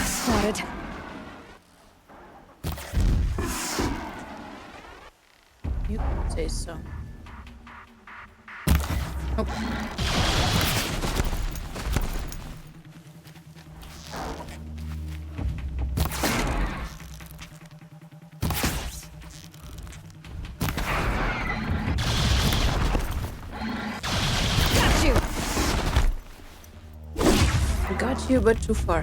Spotted. You could say so. Oh. Got you, but too far.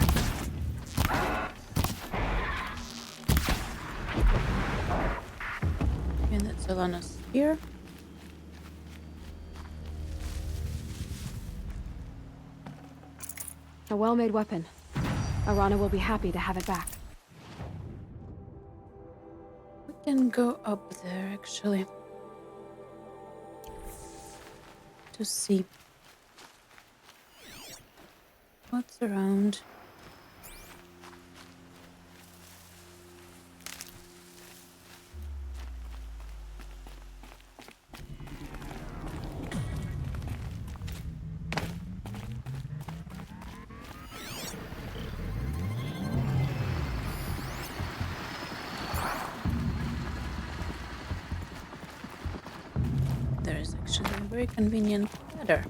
And that's Alana's here. A well-made weapon. Arana will be happy to have it back. We can go up there, actually. To see what's around. There is actually a very convenient ladder.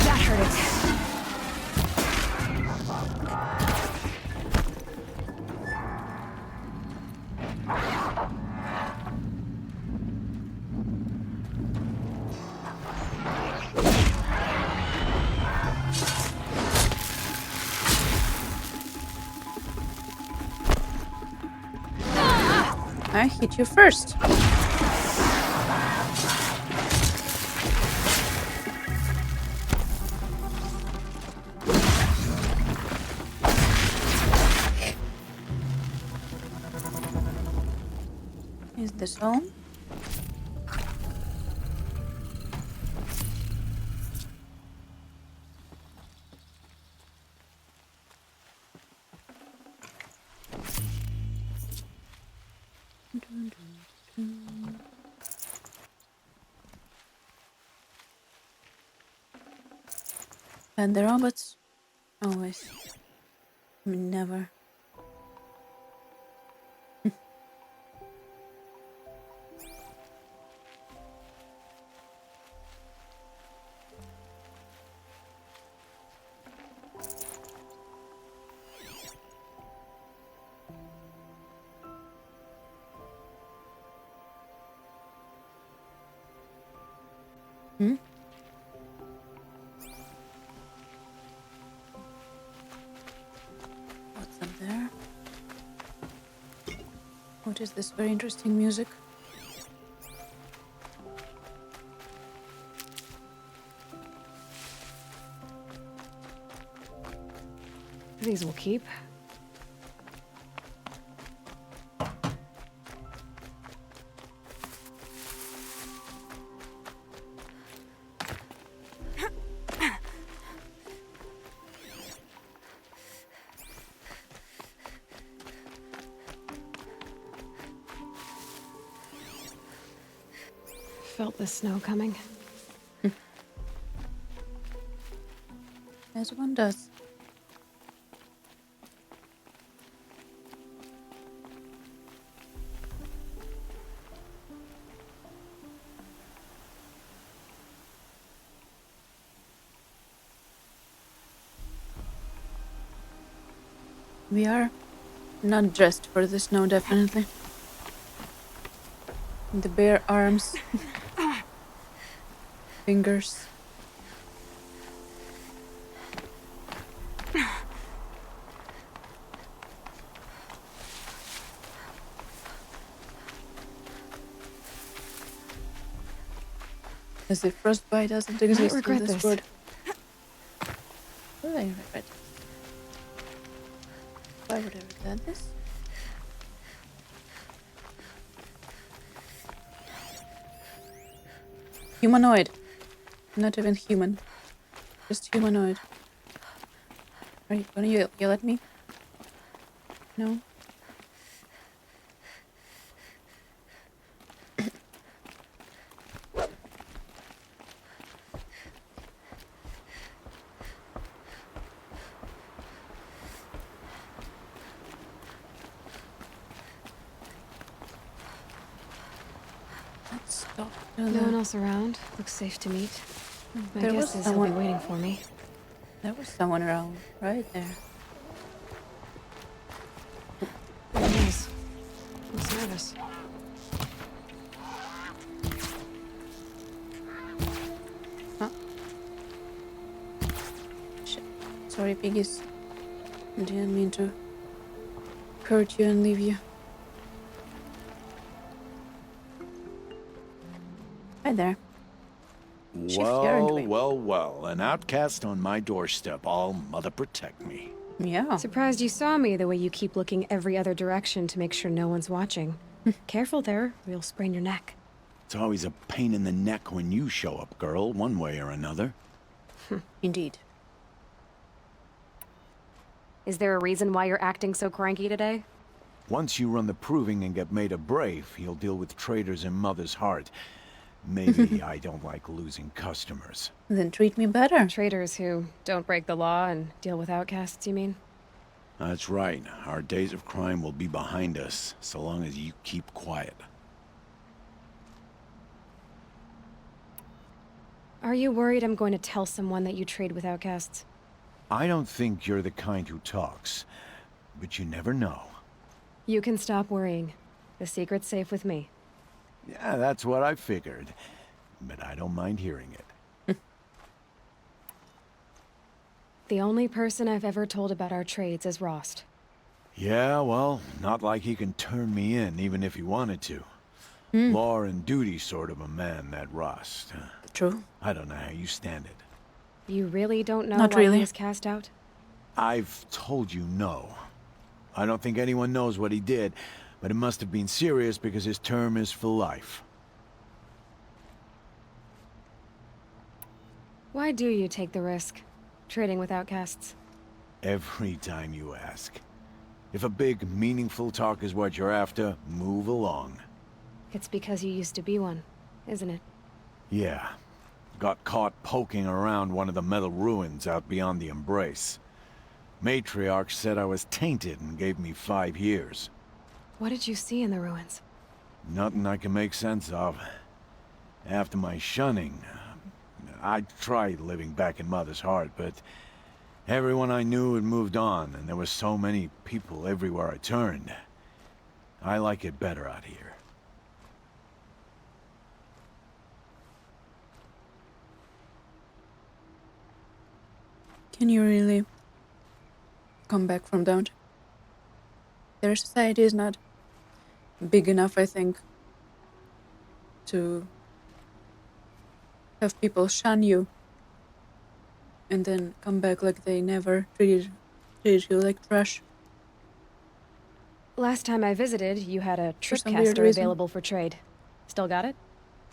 That hurt it. I hit you first. Is this all? And the robots always. I mean, never. Hmm? What's up there? What is this very interesting music? These will keep. Felt the snow coming. As one does. We are not dressed for the snow, definitely. The bare arms, fingers. As if frostbite doesn't exist in regret this this. world. Will I regret it? Why would I regret this? Humanoid. Not even human. Just humanoid. Are you gonna yell at me? No? Let's stop. No one else around. Looks safe to meet. My There was guess is he'll be someone. waiting for me. There was someone around, right there. There he is. Looks nervous. Huh? Shit. Sorry, piggies. I didn't mean to hurt you and leave you. Hi there. Shift here, aren't we? Well, an outcast on my doorstep. All mother protect me. Yeah. Surprised you saw me the way you keep looking every other direction to make sure no one's watching. Careful there, or you'll sprain your neck. It's always a pain in the neck when you show up, girl, one way or another. Indeed. Is there a reason why you're acting so cranky today? Once you run the proving and get made a brave, you'll deal with traitors in mother's heart. Maybe I don't like losing customers. Then treat me better. Traitors who don't break the law and deal with outcasts, you mean? That's right. Our days of crime will be behind us, so long as you keep quiet. Are you worried I'm going to tell someone that you trade with outcasts? I don't think you're the kind who talks, but you never know. You can stop worrying. The secret's safe with me. Yeah, that's what I figured. But I don't mind hearing it. The only person I've ever told about our trades is Rost. Yeah, well, not like he can turn me in, even if he wanted to. Law and duty sort of a man, that Rost. True. I don't know how you stand it. You really don't know Not why really. he was cast out? I've told you no. I don't think anyone knows what he did, but it must have been serious because his term is for life. Why do you take the risk, trading with outcasts? Every time you ask. If a big, meaningful talk is what you're after, move along. It's because you used to be one, isn't it? Yeah. Got caught poking around one of the metal ruins out beyond the Embrace. Matriarch said I was tainted and gave me 5 years. What did you see in the ruins? Nothing I can make sense of. After my shunning, I tried living back in Mother's heart, but everyone I knew had moved on, and there were so many people everywhere I turned. I like it better out here. Can you really come back from danger? Their society is not big enough, I think, to have people shun you and then come back like they never treated you like trash. Last time I visited, you had a some weird tripcaster reason. available for trade. Still got it?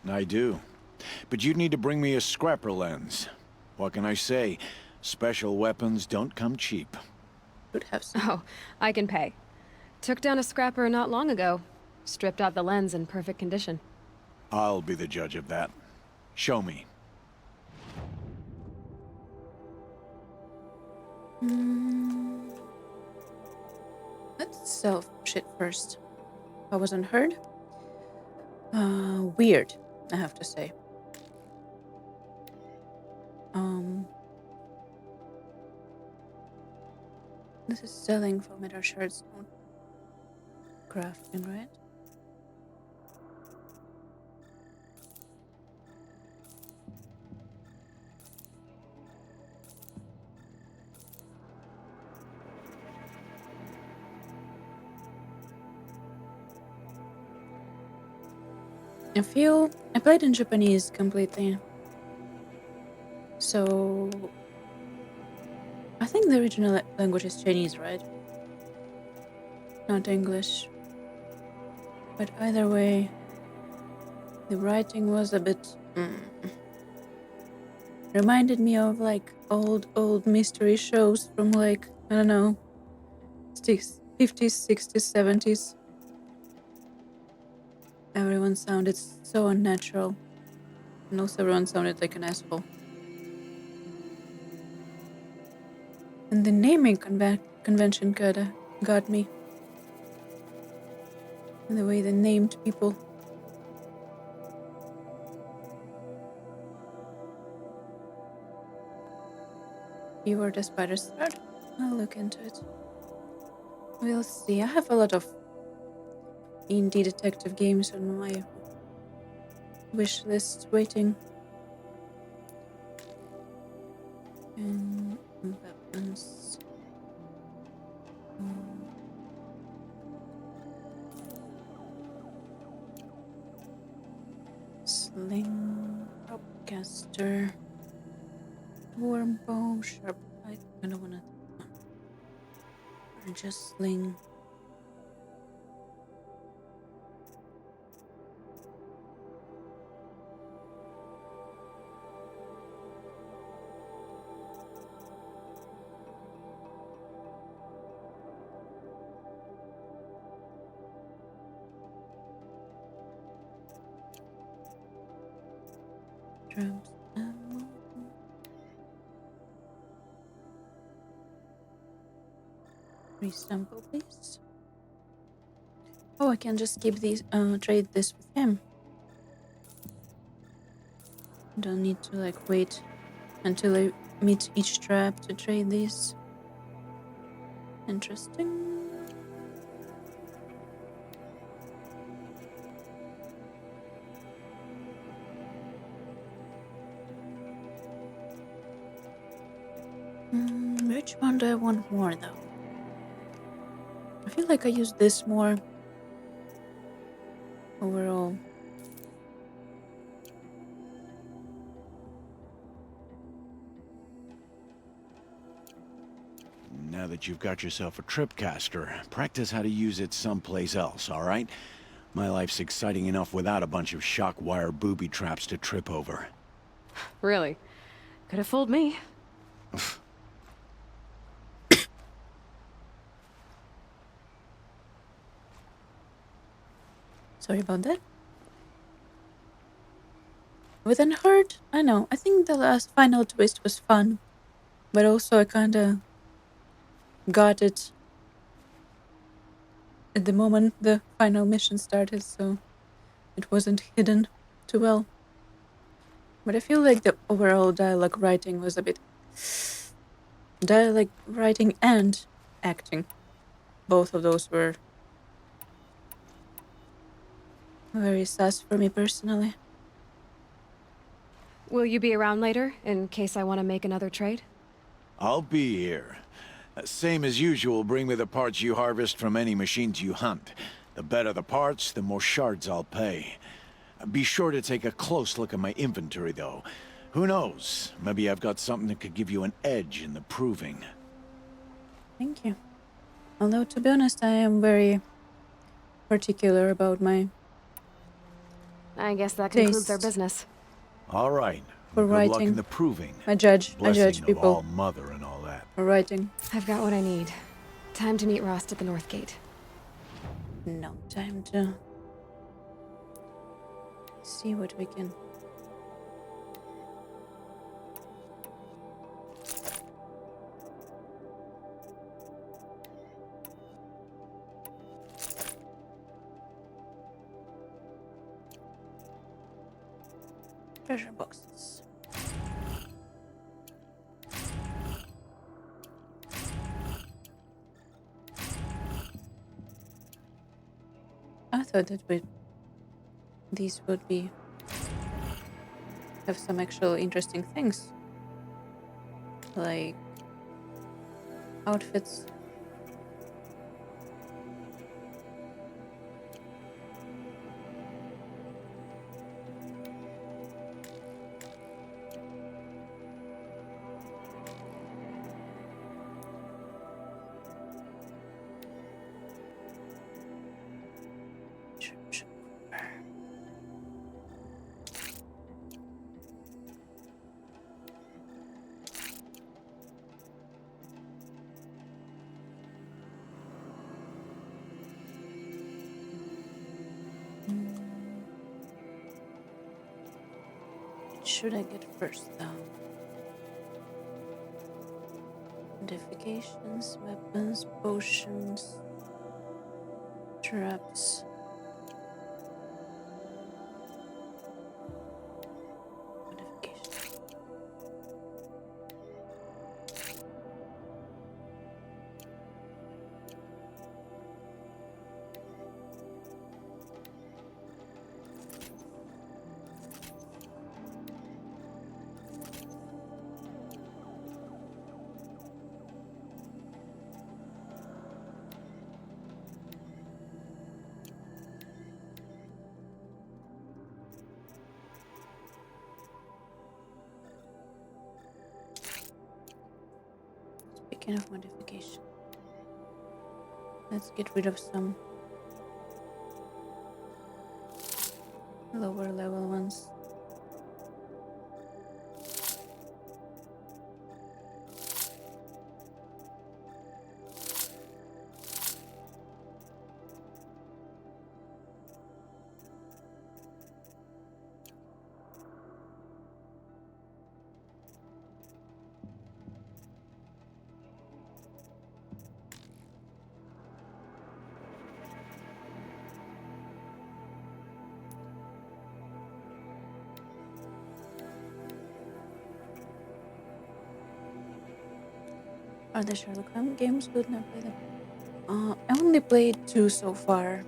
I do. But you'd need to bring me a scrapper lens. What can I say? Special weapons don't come cheap. Should have some. Oh, I can pay. Took down a scrapper not long ago. Stripped out the lens in perfect condition. I'll be the judge of that. Show me. Let's sell shit first. I wasn't heard. Weird, I have to say. This is selling for metal shards, not crafting, right? I played in Japanese completely. So I think the original language is Chinese, right? Not English. But either way, The writing was a bit reminded me of like old mystery shows from like, I don't know, 50s, 60s, 70s. Everyone sounded so unnatural. And also everyone sounded like an asshole. And the naming convention kinda got me. And the way they named people. You were the spider start? I'll look into it. We'll see. I have a lot of indie detective games on my wish list waiting. And weapons. Sling, propcaster, worm bow, sharp light. I don't wanna. Or just sling. Drums, ammo. Resample, please. Oh, I can just keep these. Trade this with him. Don't need to like wait until I meet each trap to trade these. Interesting. Which one do I want more though? I feel like I use this more overall. Now that you've got yourself a tripcaster, practice how to use it someplace else, all right? My life's exciting enough without a bunch of shock wire booby traps to trip over. Really? Could have fooled me. Sorry about that. With Unheard, I know. I think the last final twist was fun, but also I kinda got it at the moment the final mission started, so it wasn't hidden too well. But I feel like the overall dialogue writing was a bit. Dialogue writing and acting. Both of those were very sus for me personally. Will you be around later, in case I want to make another trade? I'll be here. Same as usual, bring me the parts you harvest from any machines you hunt. The better the parts, the more shards I'll pay. Be sure to take a close look at my inventory, though. Who knows? Maybe I've got something that could give you an edge in the proving. Thank you. Although, to be honest, I am very particular about my I guess that concludes our taste business. All right. for Good luck in writing. the proving. I judge Blessing of people all mother and all that. for writing. I've got what I need. Time to meet Rost at the North Gate. No time to see what we can. Treasure boxes. I thought that these would have some actual interesting things, like outfits. should I get first though? Modifications, weapons, potions, traps. Modifications. Speaking of modification, let's get rid of some lower level ones. Are the Sherlock Holmes games good? Not play them. I only played 2 so far.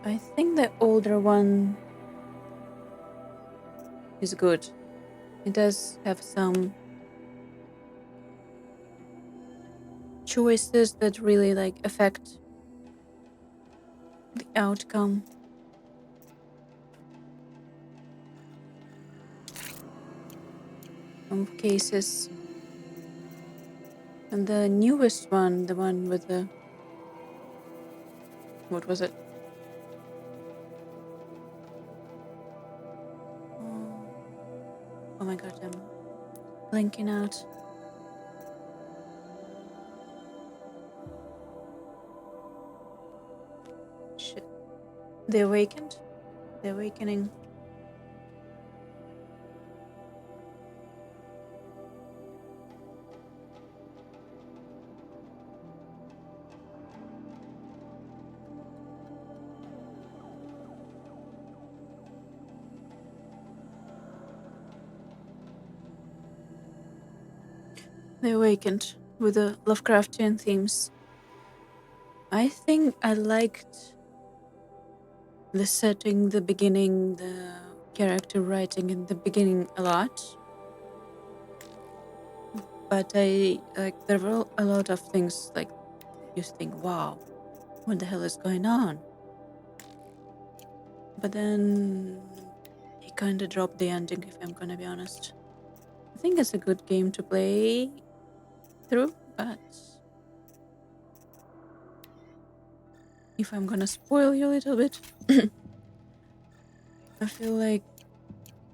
I think the older one is good. It does have some choices that really affect the outcome. Of cases. And the newest one, the one with the... What was it? Oh my god, I'm blanking out. Shit. The Awakened? The Awakening. The Awakened with the Lovecraftian themes. I think I liked the setting, the beginning, the character writing in the beginning a lot. But there were a lot of things you think, wow, what the hell is going on? But then he kind of dropped the ending, if I'm gonna be honest. I think it's a good game to play through, but if I'm gonna spoil you a little bit, I feel like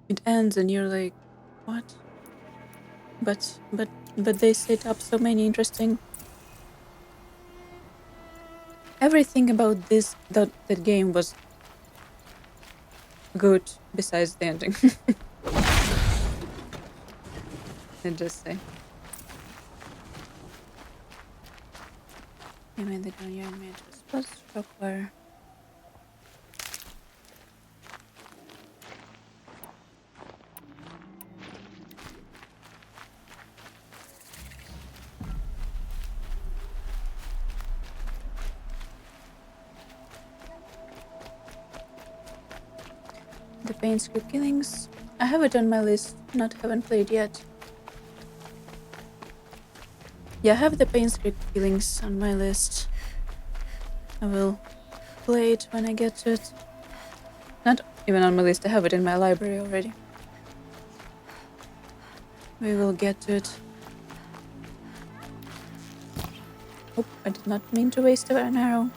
it ends and you're like, what? But they set up so many interesting... Everything about that game was good besides the ending. Let's just say. You made the gun, you made this plus shockwire. The Pain Script Killings. I have it on my list, haven't played yet. Yeah, I have the Pain Script Killings on my list. I will play it when I get to it. Not even on my list, I have it in my library already. We will get to it. Oh, I did not mean to waste an arrow.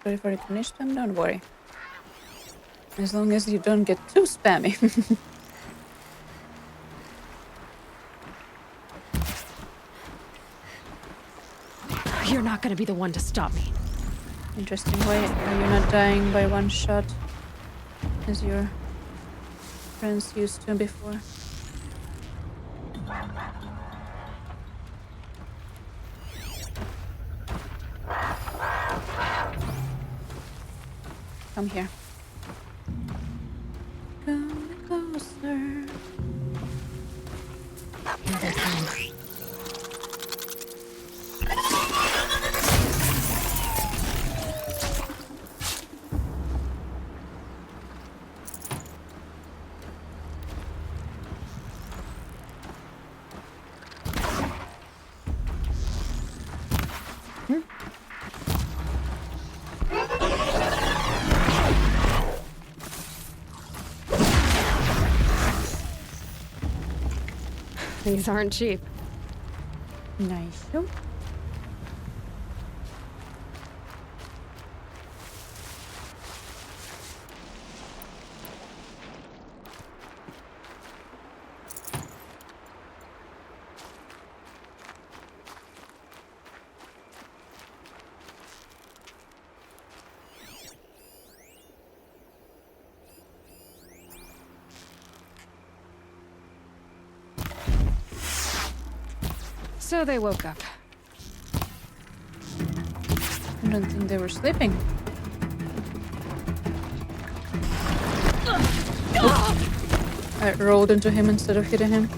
Sorry for finish them, don't worry. As long as you don't get too spammy. You're not gonna be the one to stop me. Interesting. Why are you not dying by one shot as your friends used to before? Come here. Come closer. Here they come. These aren't cheap. Nice. So they woke up. I don't think they were sleeping. Oops. I rolled into him instead of hitting him.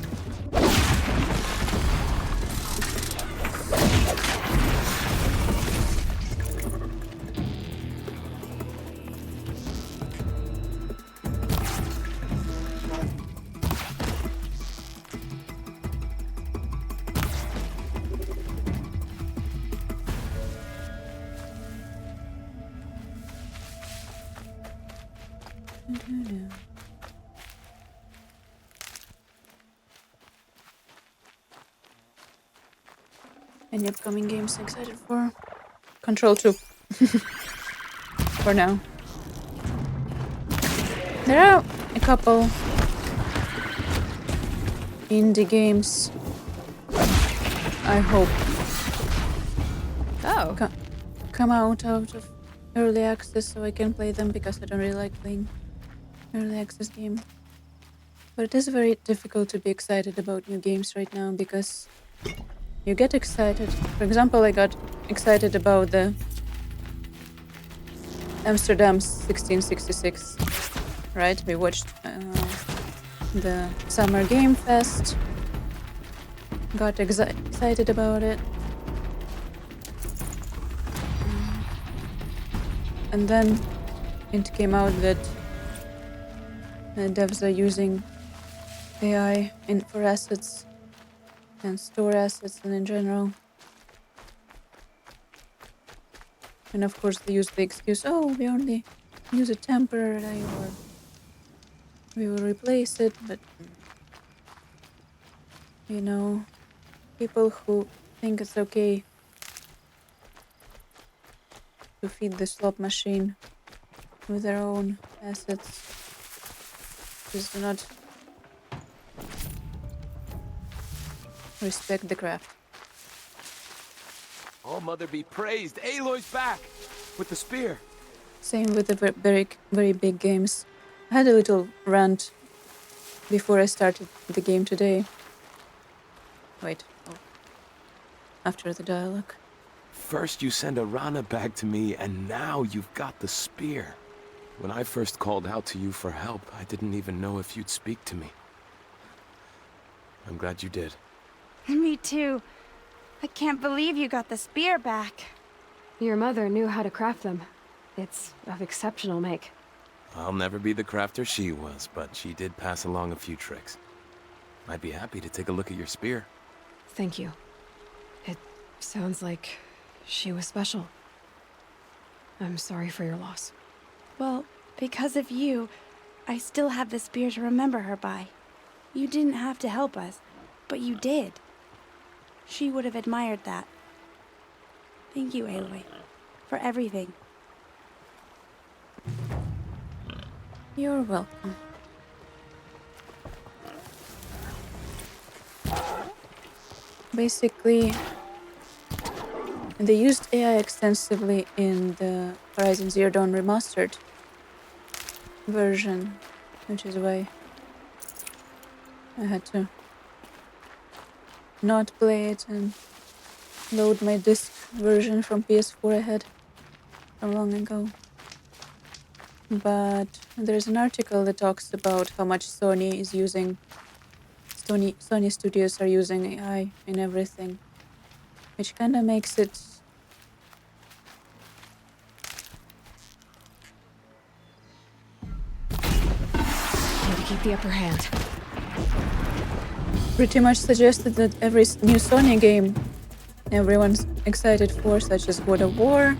Any upcoming games excited for? Control 2. For now. There are a couple indie games. I hope come out of early access so I can play them, because I don't really like playing early access game. But it is very difficult to be excited about new games right now, because you get excited. For example, I got excited about the Amsterdam's 1666, right? We watched the Summer Game Fest, got excited about it. And then it came out that devs are using AI for assets and store assets and in general. And of course they use the excuse, oh, we only use it temporarily, or we will replace it, but you know, people who think it's okay to feed the slot machine with their own assets just do not respect the craft. Oh, mother be praised! Aloy's back with the spear. Same with the very big games. I had a little rant before I started the game today. Wait, after the dialogue. First you send Arana back to me, and now you've got the spear. When I first called out to you for help, I didn't even know if you'd speak to me. I'm glad you did. Me too. I can't believe you got the spear back. Your mother knew how to craft them. It's of exceptional make. I'll never be the crafter she was, but she did pass along a few tricks. I'd be happy to take a look at your spear. Thank you. It sounds like she was special. I'm sorry for your loss. Well, because of you, I still have the spear to remember her by. You didn't have to help us, but you did. She would have admired that. Thank you, Aloy, for everything. You're welcome. Basically, they used AI extensively in the Horizon Zero Dawn remastered version, which is why I had to not play it and load my disc version from PS4 I had from long ago. But there's an article that talks about how much Sony Studios are using AI in everything, which kind of makes it Need to keep the upper hand. pretty much suggested that every new Sony game everyone's excited for, such as God of War,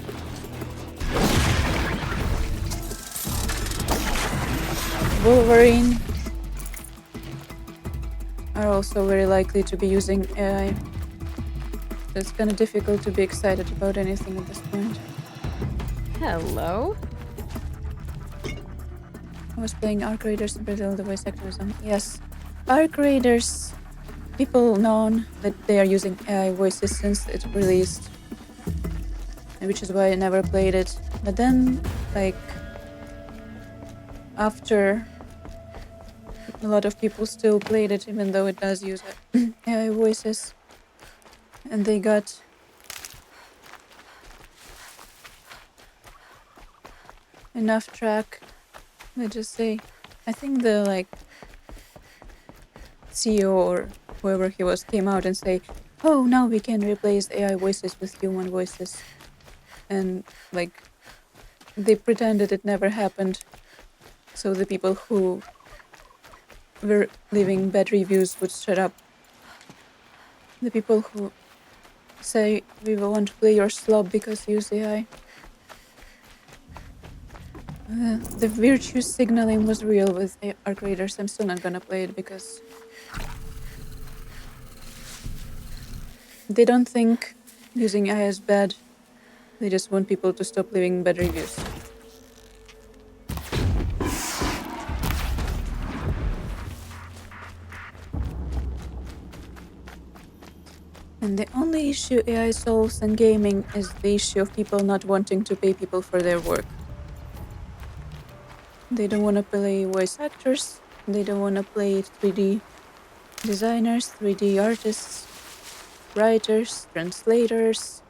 Wolverine, are also very likely to be using AI. So it's kind of difficult to be excited about anything at this point. Hello? I was playing Arc Raiders in Brazil, the voice actors. Yes, Arc Raiders, people known that they are using AI voices since it released, which is why I never played it. But then, like, after, a lot of people still played it, even though it does use AI voices, and they got enough track. Let's just say, I think the CEO or whoever he was came out and say, "Oh, now we can replace AI voices with human voices," and they pretended it never happened, so the people who were leaving bad reviews would shut up. The people who say we won't play your slop because you use AI. The virtue signaling was real with Arc Raiders. I'm still not gonna play it because they don't think using AI is bad. They just want people to stop leaving bad reviews. And the only issue AI solves in gaming is the issue of people not wanting to pay people for their work. They don't want to play voice actors, they don't want to play 3D designers, 3D artists, writers, translators,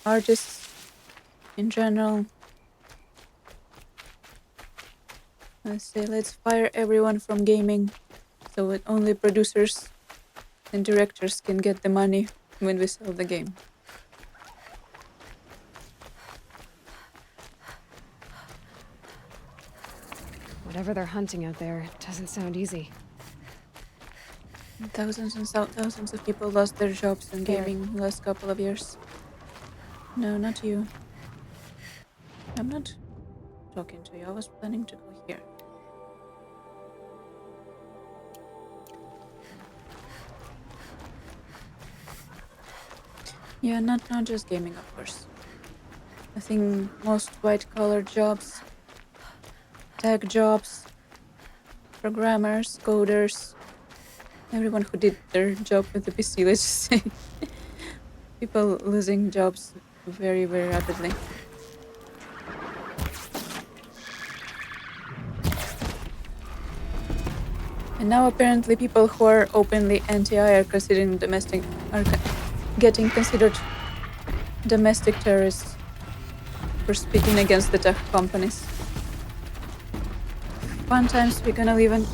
artists in general. Let's fire everyone from gaming so that only producers and directors can get the money when we sell the game. Whatever they're hunting out there, it doesn't sound easy. Thousands and thousands of people lost their jobs in gaming in the last couple of years. No, not you. I'm not talking to you. I was planning to go here. Yeah, not just gaming, of course. I think most white-collar jobs, tech jobs, programmers, coders, everyone who did their job with the PC, let's just say. People losing jobs very, very rapidly. And now apparently people who are openly anti-AI are getting considered domestic terrorists for speaking against the tech companies. Fun times we're gonna live in.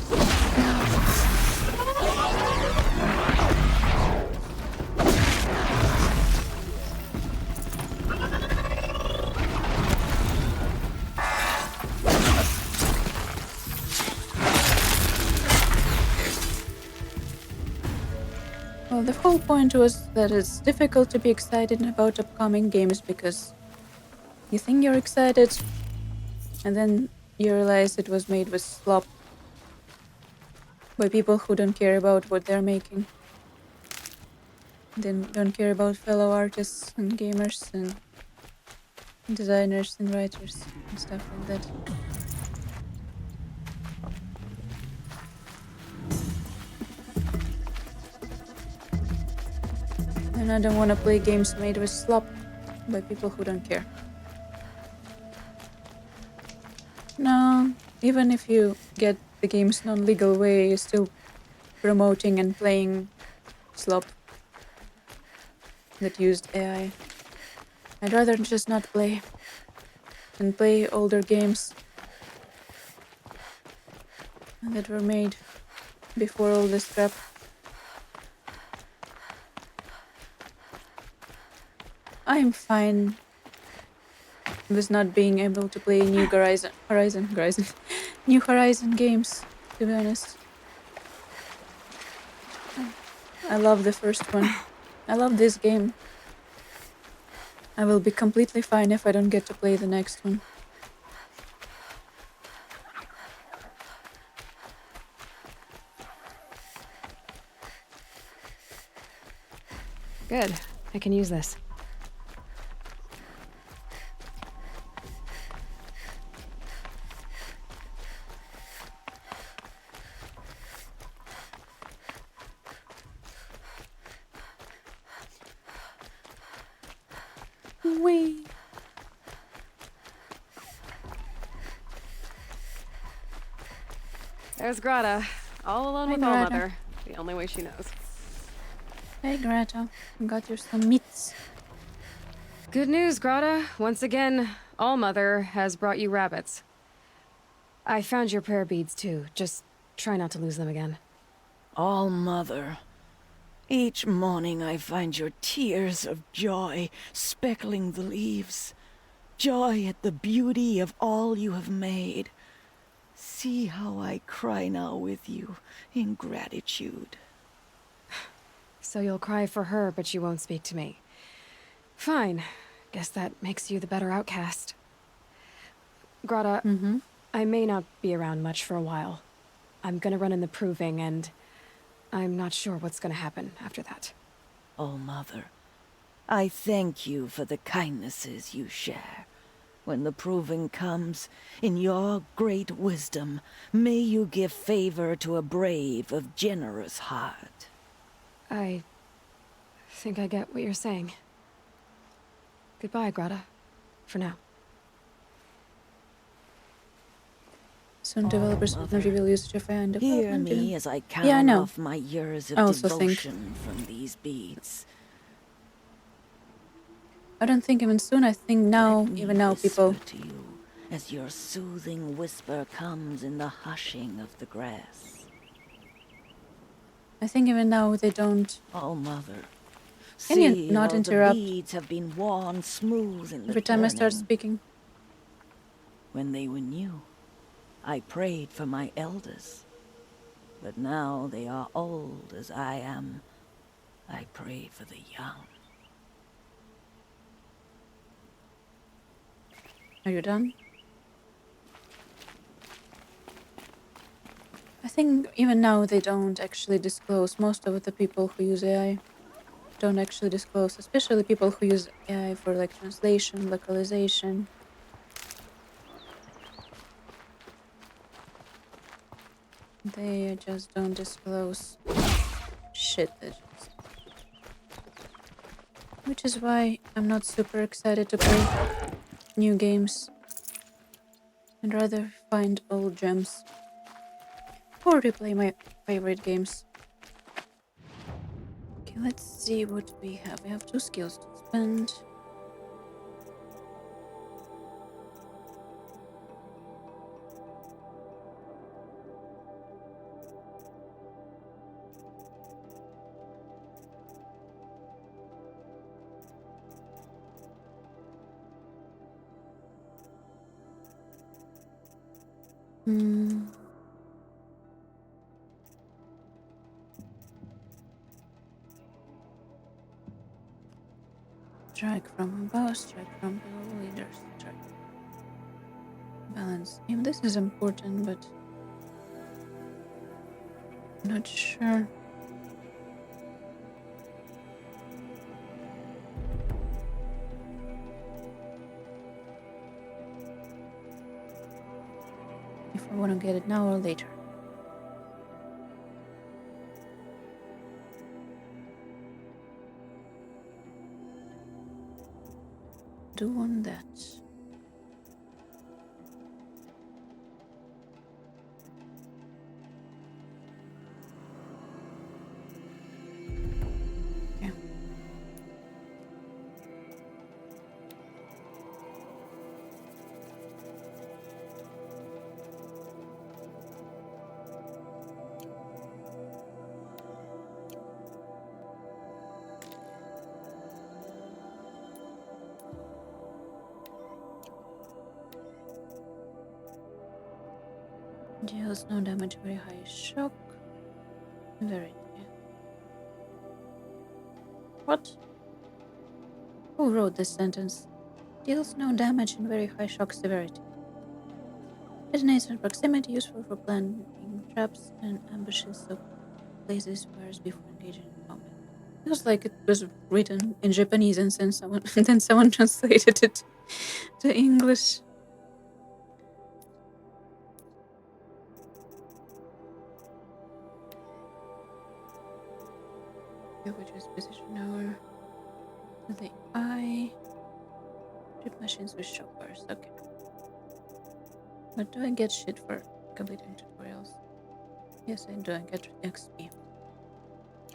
Well, the whole point was that it's difficult to be excited about upcoming games because you think you're excited and then you realize it was made with slop by people who don't care about what they're making. They don't care about fellow artists and gamers and designers and writers and stuff like that. And I don't want to play games made with slop by people who don't care. No, even if you get the game's non-legal way, you're still promoting and playing slop that used AI. I'd rather just not play and play older games that were made before all this crap. I'm fine with not being able to play new New Horizon games, to be honest. I love the first one. I love this game. I will be completely fine if I don't get to play the next one. Good. I can use this. Wee. There's Greta, all alone Hi, with Greta. All-Mother. The only way she knows. Hey Greta, got you some meats. Good news, Greta. Once again, All-Mother has brought you rabbits. I found your prayer beads, too. Just try not to lose them again. All-Mother, each morning I find your tears of joy speckling the leaves. Joy at the beauty of all you have made. See how I cry now with you in gratitude. So you'll cry for her, but you won't speak to me. Fine. Guess that makes you the better outcast. Greta, I may not be around much for a while. I'm gonna run in the proving, and I'm not sure what's gonna happen after that. All-Mother, I thank you for the kindnesses you share. When the proving comes, in your great wisdom, may you give favor to a brave of generous heart. I think I get what you're saying. Goodbye, Greta. For now. Soon developers will Mother, reveal usage of AI and Hear development. me as I count I know. off my years of I also think. devotion from these beads. I don't think even soon, I think now, Let me even now whisper people. to you as your soothing whisper comes in the hushing of the grass. I think even now they don't. All-Mother, Can you see not how interrupt the beads have been worn smooth in the every time I start turning. speaking? When they were new, I prayed for my elders. But now they are old as I am. I pray for the young. Are you done? I think even now they don't actually disclose. Most of the people who use AI don't actually disclose, especially people who use AI for like translation, localization. They just don't disclose shit. Which is why I'm not super excited to play new games. I'd rather find old gems. Or replay my favorite games. Okay, let's see what we have. We have 2 skills to spend. Strike from above, strike from below, leaders, strike. Balance. Yeah, this is important, but I'm not sure. if I want to get it now or later. Do want that. Okay. Deals no damage, very high shock. Very. What? Who wrote this sentence? Deals no damage and very high shock severity. Detonates in proximity, useful for planting traps and ambushes, so places fires before engaging in combat. It was like it was written in Japanese and then someone translated it to English. Which is position over the eye. Trip machines with shock bars. Okay. But do I get shit for completing tutorials? Yes, I do. I get XP.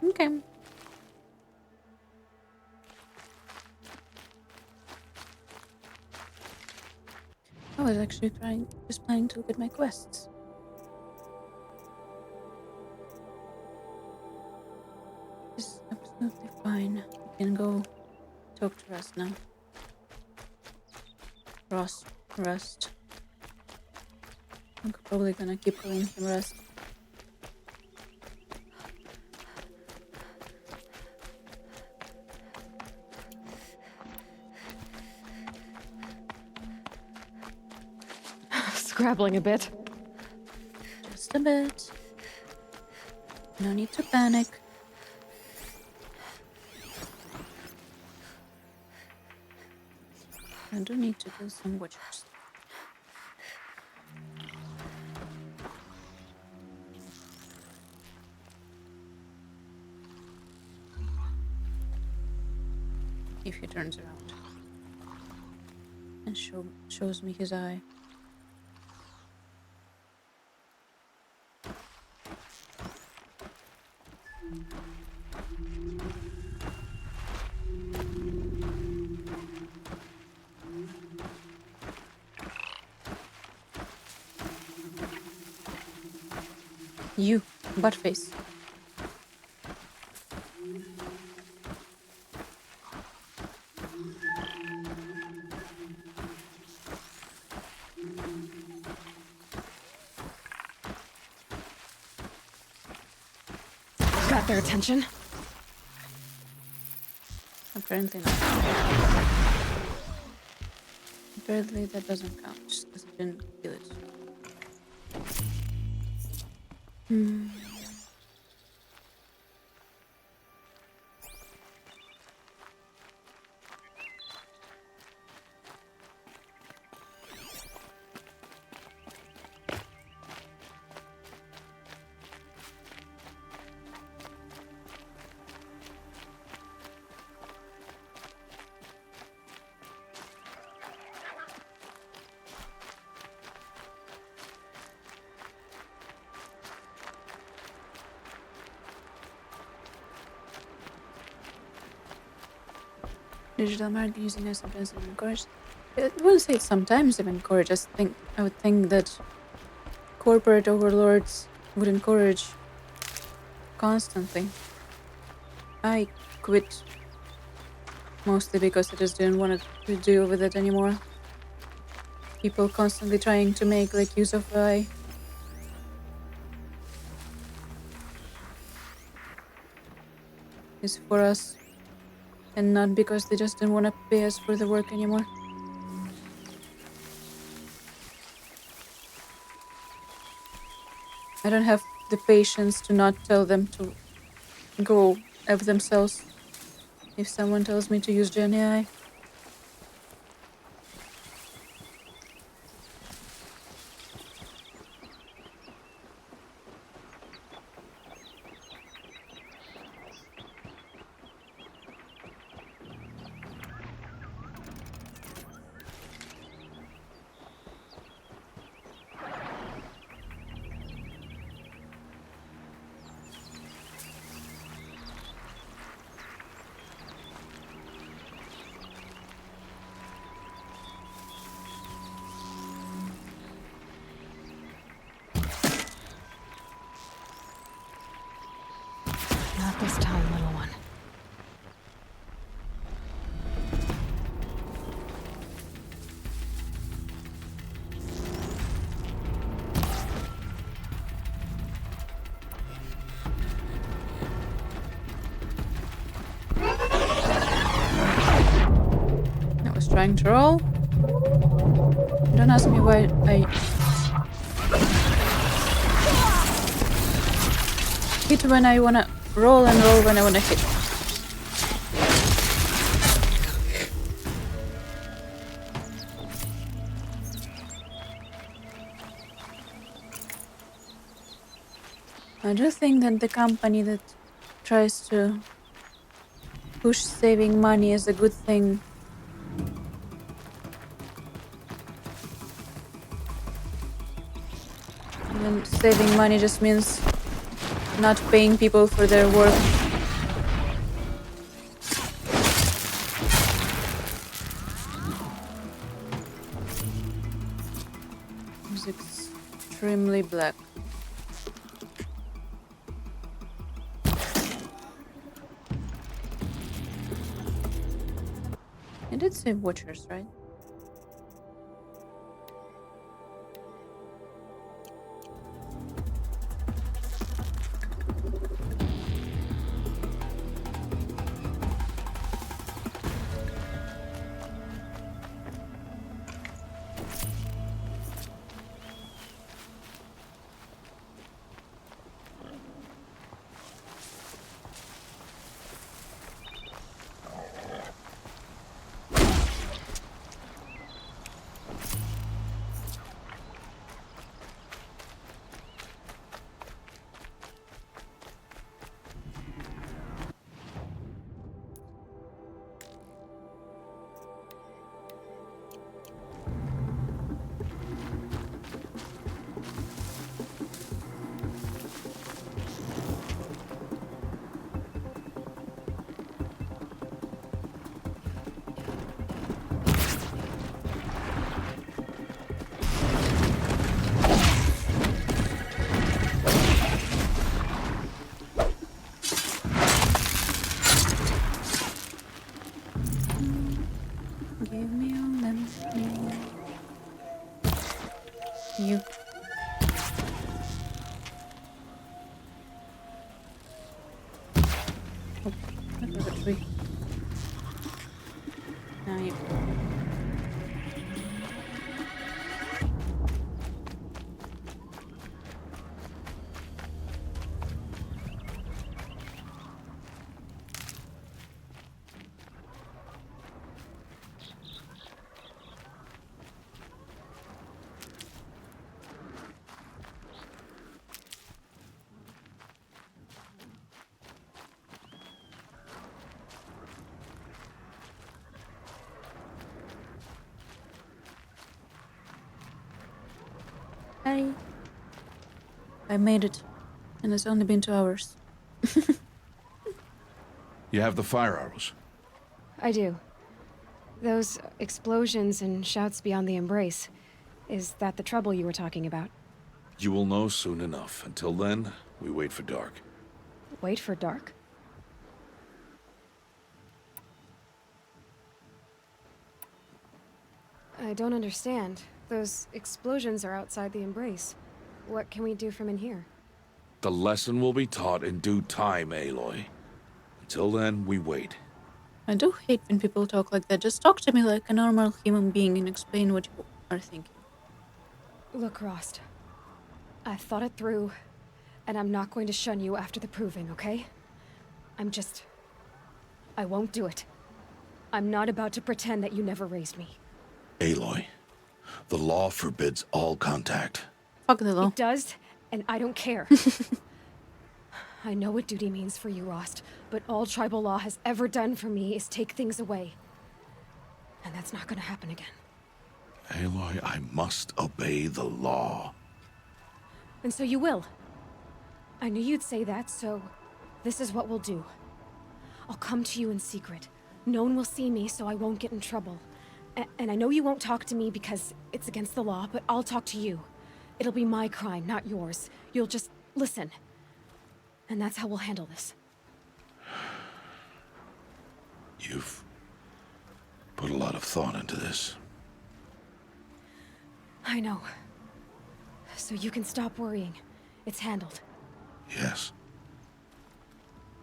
Okay. I was actually just planning to look at my quests. It's absolutely fine. We can go talk to Rust now. Rust. I'm probably gonna keep calling him Rust. Scrabbling a bit. Just a bit. No need to panic. I do need to kill some witchers. If he turns around and shows me his eye. You, butt face. Got their attention? Apparently not. Apparently that doesn't count, just because I didn't kill it. Digital marketing using it sometimes and encouraged. I wouldn't say sometimes even encouraged. I would think that corporate overlords would encourage constantly. I quit mostly because I just didn't want to deal with it anymore. People constantly trying to make use of AI. Is for us. And not because they just didn't want to pay us for the work anymore. I don't have the patience to not tell them to go F themselves if someone tells me to use Gen AI. trying to roll. Don't ask me why I hit when I wanna roll and roll when I wanna hit. I do think that the company that tries to push saving money is a good thing. And then saving money just means not paying people for their work. It's extremely black. I did say watchers, right? Give me a lemon. You. Oh, that was a tree. Now you. I made it, and it's only been 2 hours. You have the fire arrows. I do. Those explosions and shouts beyond the embrace. Is that the trouble you were talking about? You will know soon enough. Until then, we wait for dark. Wait for dark? I don't understand. Those explosions are outside the embrace. What can we do from in here? The lesson will be taught in due time, Aloy. Until then, we wait. I do hate when people talk like that. Just talk to me like a normal human being and explain what you are thinking. Look, Rost. I've thought it through, and I'm not going to shun you after the proving, okay? I won't do it. I'm not about to pretend that you never raised me. Aloy, the law forbids all contact. Fuck the law. It does, and I don't care. I know what duty means for you, Rost, but all tribal law has ever done for me is take things away. And that's not gonna happen again. Aloy, I must obey the law. And so you will. I knew you'd say that, so this is what we'll do. I'll come to you in secret. No one will see me, so I won't get in trouble. And I know you won't talk to me because it's against the law, but I'll talk to you. It'll be my crime, not yours. You'll just listen. And that's how we'll handle this. You've put a lot of thought into this. I know. So you can stop worrying. It's handled. Yes.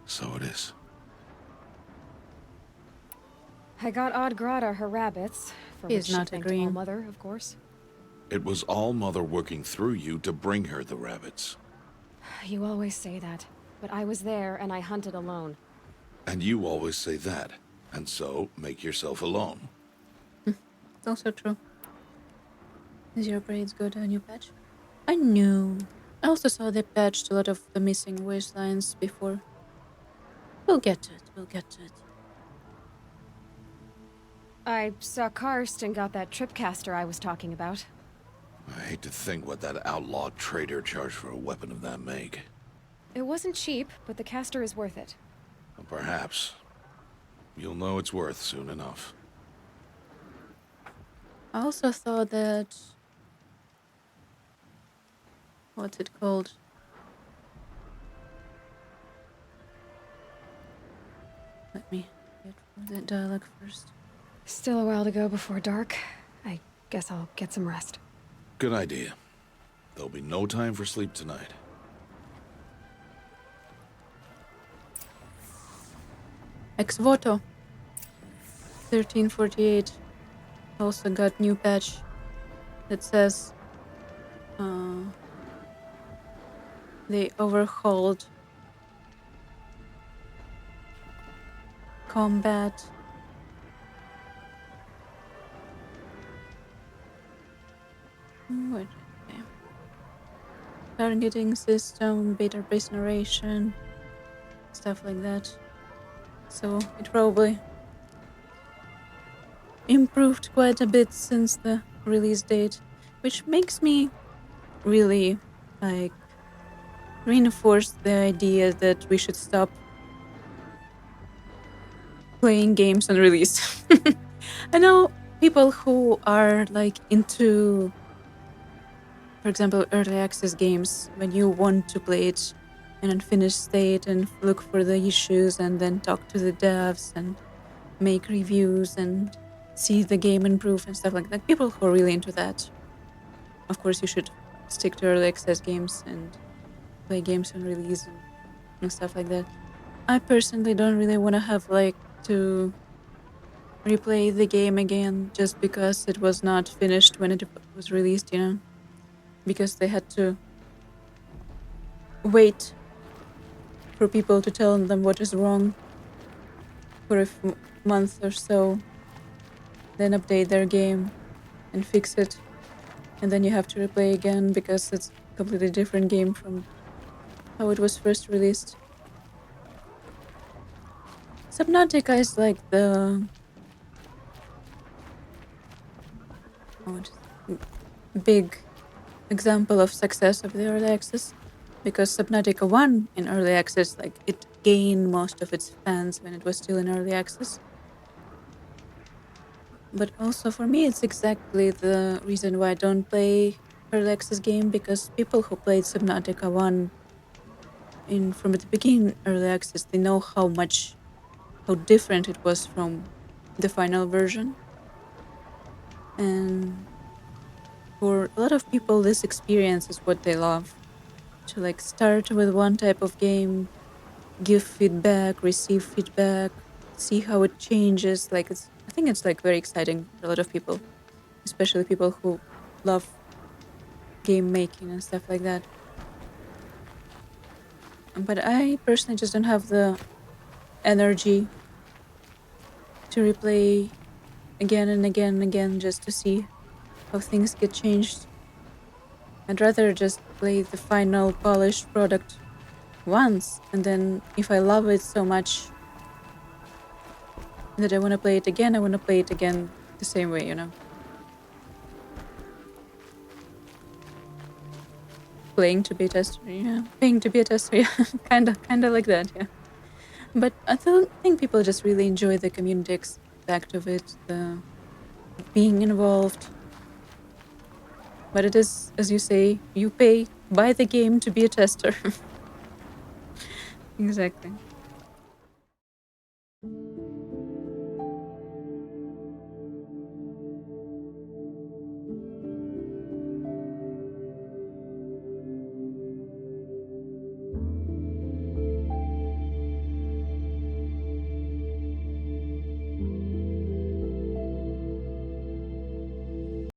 So it is. I got Odd Grata her rabbits, for He which is she not thanked agreeing. All-Mother, of course. It was All-Mother working through you to bring her the rabbits. You always say that, but I was there and I hunted alone. And you always say that, and so make yourself alone. It's also true. Is your braids good, a new patch? I knew. I also saw they patched a lot of the missing voice lines before. We'll get to it, we'll get to it. I saw Karst and got that tripcaster I was talking about. I hate to think what that outlawed trader charged for a weapon of that make. It wasn't cheap, but the caster is worth it. Well, perhaps. You'll know it's worth soon enough. I also thought that... What's it called? Let me get the dialogue first. Still a while to go before dark. I guess I'll get some rest. Good idea. There'll be no time for sleep tonight. Ex voto. 1348 also got new patch that says they overhauled combat. What? Okay. Targeting system, beta-based narration, stuff like that. So it probably improved quite a bit since the release date, which makes me really like reinforce the idea that we should stop playing games on release. I know people who are like into, for example, early access games, when you want to play it in unfinished state and look for the issues and then talk to the devs and make reviews and see the game improve and stuff like that. People who are really into that. Of course, you should stick to early access games and play games on release and stuff like that. I personally don't really want to have like to replay the game again just because it was not finished when it was released, you know? Because they had to wait for people to tell them what is wrong for a month or so, then update their game and fix it, and then you have to replay again because it's a completely different game from how it was first released. Subnautica is like the big example of success of the early access, because Subnautica 1 in early access, like, it gained most of its fans when it was still in early access. But also for me, it's exactly the reason why I don't play early access game, because people who played Subnautica 1 from the beginning early access, they know how different it was from the final version. And for a lot of people, this experience is what they love. To like start with one type of game, give feedback, receive feedback, see how it changes. Like I think it's like very exciting for a lot of people, especially people who love game making and stuff like that. But I personally just don't have the energy to replay again and again and again just to see how things get changed. I'd rather just play the final polished product once, and then if I love it so much that I want to play it again, I want to play it again the same way, you know? Playing to be a tester, yeah. Paying to be a tester, yeah. kinda like that, yeah. But I don't think people just really enjoy the community aspect of it, the being involved. But it is, as you say, you buy the game to be a tester. Exactly.